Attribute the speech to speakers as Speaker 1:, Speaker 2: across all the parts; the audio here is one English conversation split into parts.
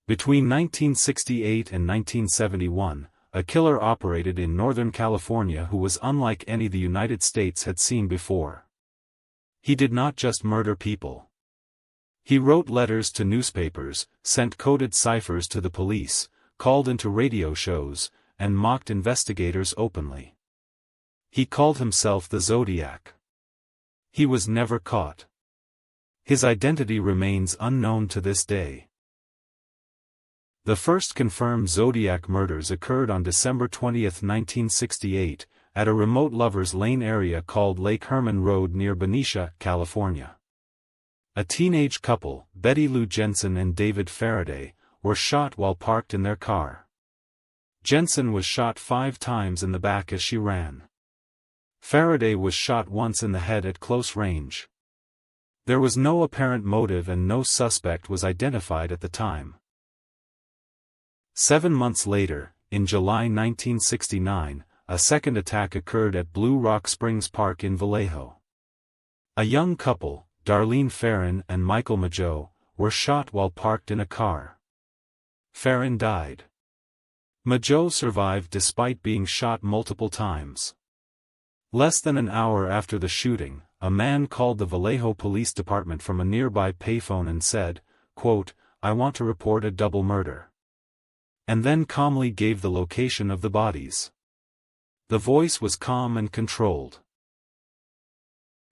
Speaker 1: Between 1968 and 1971, a killer operated in Northern California who was unlike any the United States had seen before. He did not just murder people. He wrote letters to newspapers, sent coded ciphers to the police, called into radio shows, and mocked investigators openly. He called himself the Zodiac. He was never caught. His identity remains unknown to this day. The first confirmed Zodiac murders occurred on December 20, 1968, at a remote Lover's Lane area called Lake Herman Road near Benicia, California. A teenage couple, Betty Lou Jensen and David Faraday, were shot while parked in their car. Jensen was shot 5 times in the back as she ran. Faraday was shot once in the head at close range. There was no apparent motive and no suspect was identified at the time. 7 months later, in July 1969, a second attack occurred at Blue Rock Springs Park in Vallejo. A young couple, Darlene Ferrin and Michael Mageau, were shot while parked in a car. Ferrin died. Mageau survived despite being shot multiple times. Less than an hour after the shooting, a man called the Vallejo Police Department from a nearby payphone and said, quote, "I want to report a double murder." And then calmly gave the location of the bodies. The voice was calm and controlled.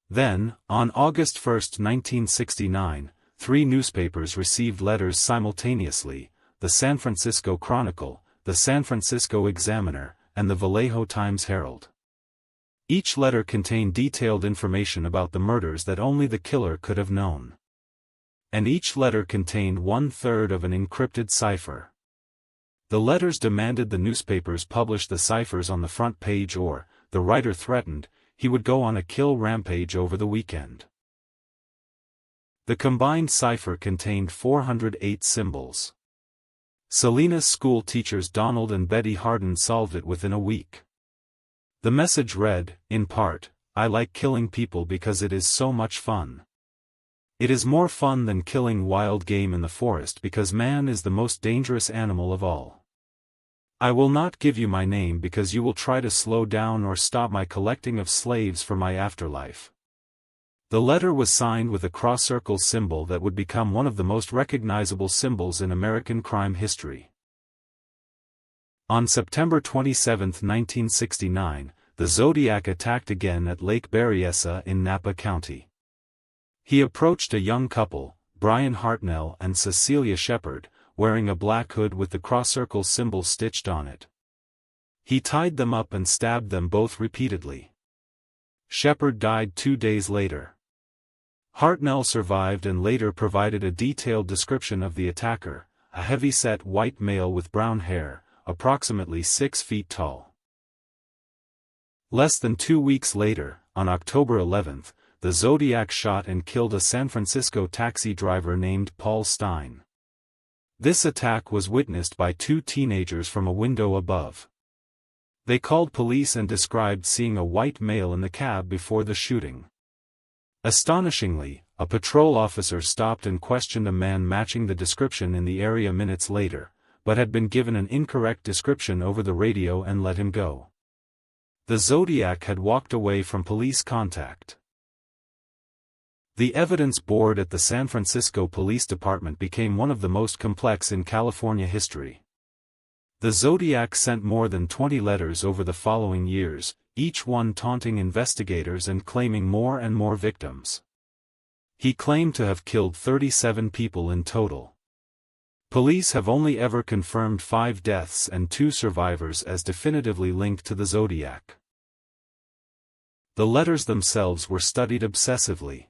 Speaker 1: Then, on August 1, 1969, 3 newspapers received letters simultaneously: the San Francisco Chronicle, the San Francisco Examiner, and the Vallejo Times-Herald. Each letter contained detailed information about the murders that only the killer could have known. And each letter contained 1/3 of an encrypted cipher. The letters demanded the newspapers publish the ciphers on the front page or, the writer threatened, he would go on a kill rampage over the weekend. The combined cipher contained 408 symbols. Salinas school teachers Donald and Betty Harden solved it within a week. The message read, in part, "I like killing people because it is so much fun. It is more fun than killing wild game in the forest because man is the most dangerous animal of all. I will not give you my name because you will try to slow down or stop my collecting of slaves for my afterlife." The letter was signed with a cross-circle symbol that would become one of the most recognizable symbols in American crime history. On September 27, 1969, the Zodiac attacked again at Lake Berryessa in Napa County. He approached a young couple, Brian Hartnell and Cecilia Shepard, wearing a black hood with the cross-circle symbol stitched on it. He tied them up and stabbed them both repeatedly. Shepard died 2 days later. Hartnell survived and later provided a detailed description of the attacker, a heavy-set white male with brown hair, approximately 6 feet tall. Less than 2 weeks later, on October 11, the Zodiac shot and killed a San Francisco taxi driver named Paul Stein. This attack was witnessed by 2 teenagers from a window above. They called police and described seeing a white male in the cab before the shooting. Astonishingly, a patrol officer stopped and questioned a man matching the description in the area minutes later, but had been given an incorrect description over the radio and let him go. The Zodiac had walked away from police contact. The evidence board at the San Francisco Police Department became one of the most complex in California history. The Zodiac sent more than 20 letters over the following years, each one taunting investigators and claiming more and more victims. He claimed to have killed 37 people in total. Police have only ever confirmed 5 deaths and 2 survivors as definitively linked to the Zodiac. The letters themselves were studied obsessively.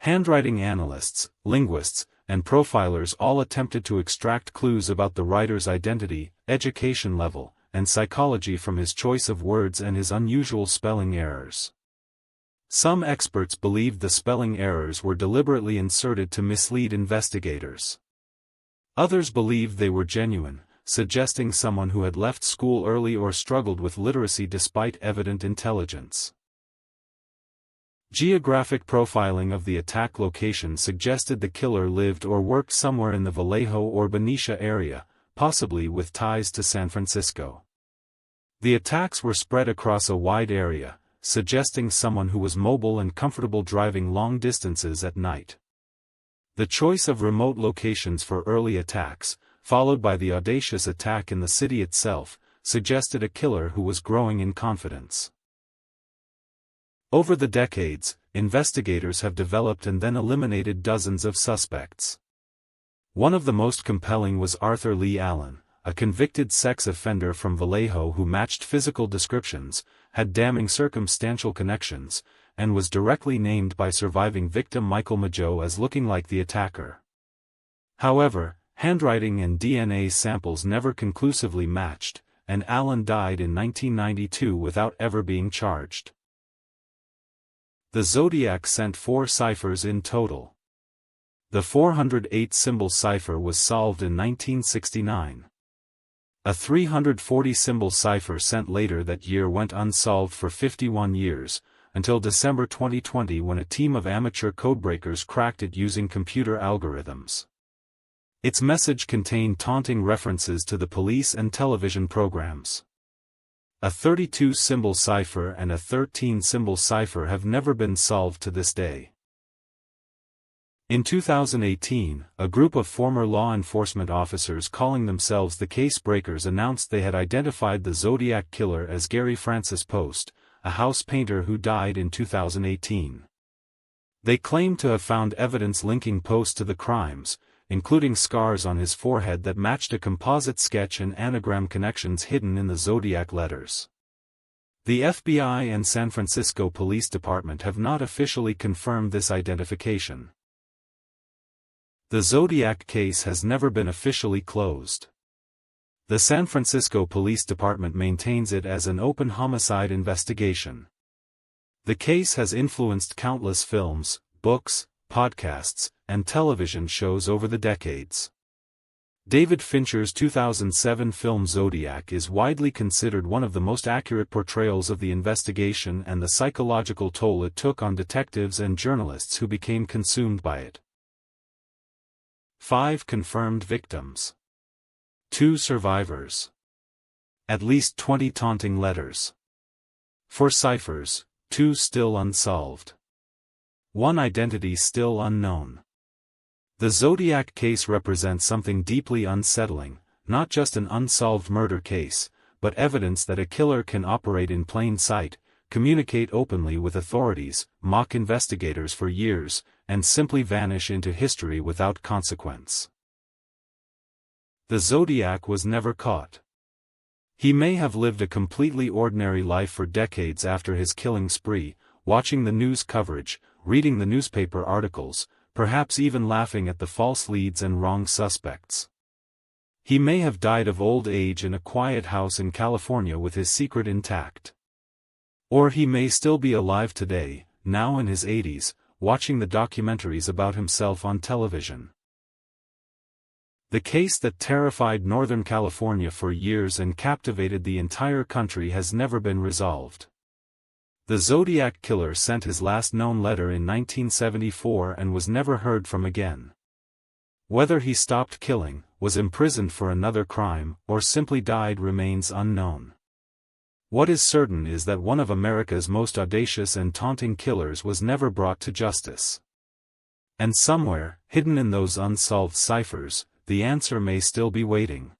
Speaker 1: Handwriting analysts, linguists, and profilers all attempted to extract clues about the writer's identity, education level, and psychology from his choice of words and his unusual spelling errors. Some experts believed the spelling errors were deliberately inserted to mislead investigators. Others believed they were genuine, suggesting someone who had left school early or struggled with literacy despite evident intelligence. Geographic profiling of the attack location suggested the killer lived or worked somewhere in the Vallejo or Benicia area, possibly with ties to San Francisco. The attacks were spread across a wide area, suggesting someone who was mobile and comfortable driving long distances at night. The choice of remote locations for early attacks, followed by the audacious attack in the city itself, suggested a killer who was growing in confidence. Over the decades, investigators have developed and then eliminated dozens of suspects. One of the most compelling was Arthur Lee Allen, a convicted sex offender from Vallejo who matched physical descriptions, had damning circumstantial connections, and was directly named by surviving victim Michael Mageau as looking like the attacker. However, handwriting and DNA samples never conclusively matched, and Allen died in 1992 without ever being charged. The Zodiac sent 4 ciphers in total. The 408-symbol cipher was solved in 1969. A 340-symbol cipher sent later that year went unsolved for 51 years, until December 2020 when a team of amateur codebreakers cracked it using computer algorithms. Its message contained taunting references to the police and television programs. A 32-symbol cipher and a 13-symbol cipher have never been solved to this day. In 2018, a group of former law enforcement officers calling themselves the Case Breakers announced they had identified the Zodiac Killer as Gary Francis Post, a house painter who died in 2018. They claimed to have found evidence linking Post to the crimes, including scars on his forehead that matched a composite sketch and anagram connections hidden in the Zodiac letters. The FBI and San Francisco Police Department have not officially confirmed this identification. The Zodiac case has never been officially closed. The San Francisco Police Department maintains it as an open homicide investigation. The case has influenced countless films, books, podcasts, and television shows over the decades. David Fincher's 2007 film Zodiac is widely considered one of the most accurate portrayals of the investigation and the psychological toll it took on detectives and journalists who became consumed by it. 5 confirmed victims. 2 survivors. At least 20 taunting letters. 4 ciphers, 2 still unsolved. 1 identity still unknown. The Zodiac case represents something deeply unsettling, not just an unsolved murder case, but evidence that a killer can operate in plain sight, communicate openly with authorities, mock investigators for years, and simply vanish into history without consequence. The Zodiac was never caught. He may have lived a completely ordinary life for decades after his killing spree, watching the news coverage, reading the newspaper articles, perhaps even laughing at the false leads and wrong suspects. He may have died of old age in a quiet house in California with his secret intact. Or he may still be alive today, now in his 80s, watching the documentaries about himself on television. The case that terrified Northern California for years and captivated the entire country has never been resolved. The Zodiac Killer sent his last known letter in 1974 and was never heard from again. Whether he stopped killing, was imprisoned for another crime, or simply died remains unknown. What is certain is that one of America's most audacious and taunting killers was never brought to justice. And somewhere, hidden in those unsolved ciphers, the answer may still be waiting.